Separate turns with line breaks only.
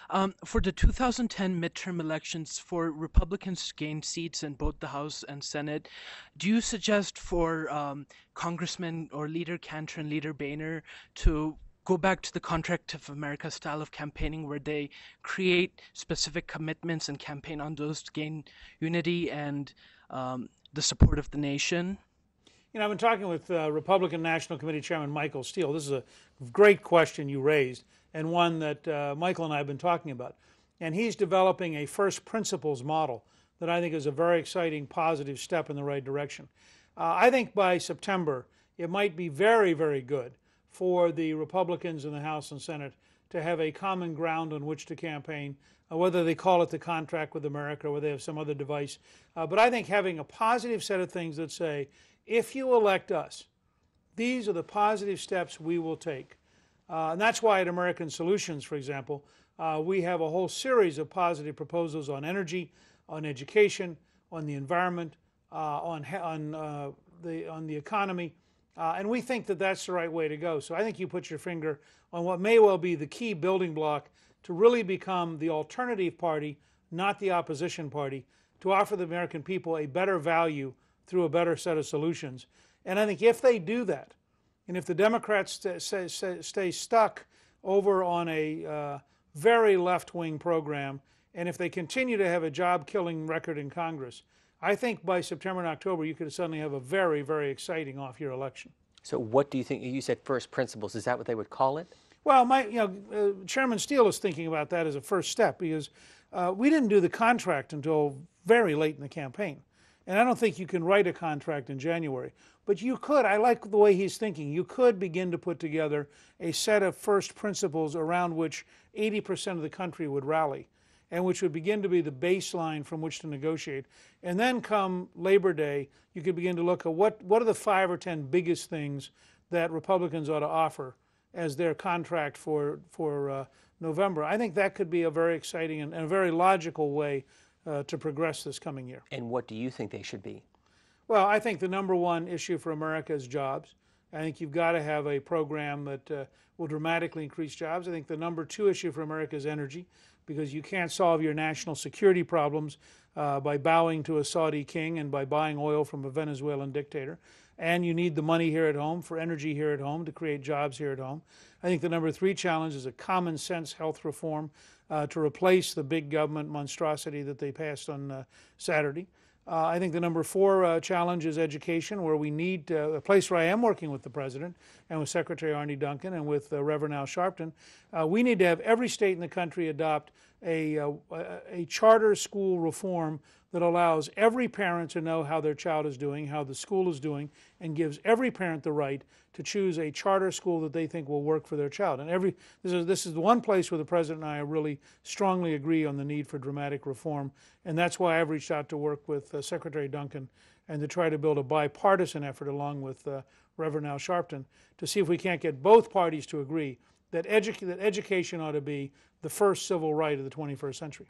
For the 2010 midterm elections, for Republicans to gain seats in both the House and Senate, do you suggest for Congressman or Leader Cantor and Leader Boehner to go back to the Contract of America style of campaigning where they create specific commitments and campaign on those to gain unity and the support of the nation?
You know, I've been talking with Republican National Committee Chairman Michael Steele. This is a great question you raised, and one that Michael and I have been talking about. And he's developing a first principles model that I think is a very exciting, positive step in the right direction. I think by September, it might be very, very good for the Republicans in the House and Senate to have a common ground on which to campaign, whether they call it the contract with America or whether they have some other device. But I think having a positive set of things that say, if you elect us, these are the positive steps we will take. And that's why at American Solutions, for example, we have a whole series of positive proposals on energy, on education, on the environment, on the economy, and we think that that's the right way to go. So I think you put your finger on what may well be the key building block to really become the alternative party, not the opposition party, to offer the American people a better value through a better set of solutions. And I think if they do that, and if the Democrats stay stuck over on a very left-wing program, and if they continue to have a job-killing record in Congress, I think by September and October you could suddenly have a very, very exciting off-year election.
So what do you think? You said first principles. Is that what they would call it?
Well, Chairman Steele is thinking about that as a first step because we didn't do the contract until very late in the campaign. And I don't think you can write a contract in January. But you could, I like the way he's thinking, you could begin to put together a set of first principles around which 80% of the country would rally, and which would begin to be the baseline from which to negotiate. And then come Labor Day, you could begin to look at what are the 5 or 10 biggest things that Republicans ought to offer as their contract for November. I think that could be a very exciting and a very logical way to progress this coming year.
And what do you think they should be?
Well, I think the number one issue for America is jobs. I think you've got to have a program that will dramatically increase jobs. I think the number 2 issue for America is energy, because you can't solve your national security problems by bowing to a Saudi king and by buying oil from a Venezuelan dictator. And you need the money here at home for energy here at home to create jobs here at home. I think the number 3 challenge is a common sense health reform to replace the big government monstrosity that they passed on Saturday. I think the number 4 challenge is education, where we need a place where I am working with the President and with Secretary Arne Duncan and with Reverend Al Sharpton. We need to have every state in the country adopt a charter school reform that allows every parent to know how their child is doing, how the school is doing, and gives every parent the right to choose a charter school that they think will work for their child. And this is the one place where the President and I really strongly agree on the need for dramatic reform, and that's why I've reached out to work with Secretary Duncan and to try to build a bipartisan effort along with Reverend Al Sharpton to see if we can't get both parties to agree that education ought to be the first civil right of the 21st century.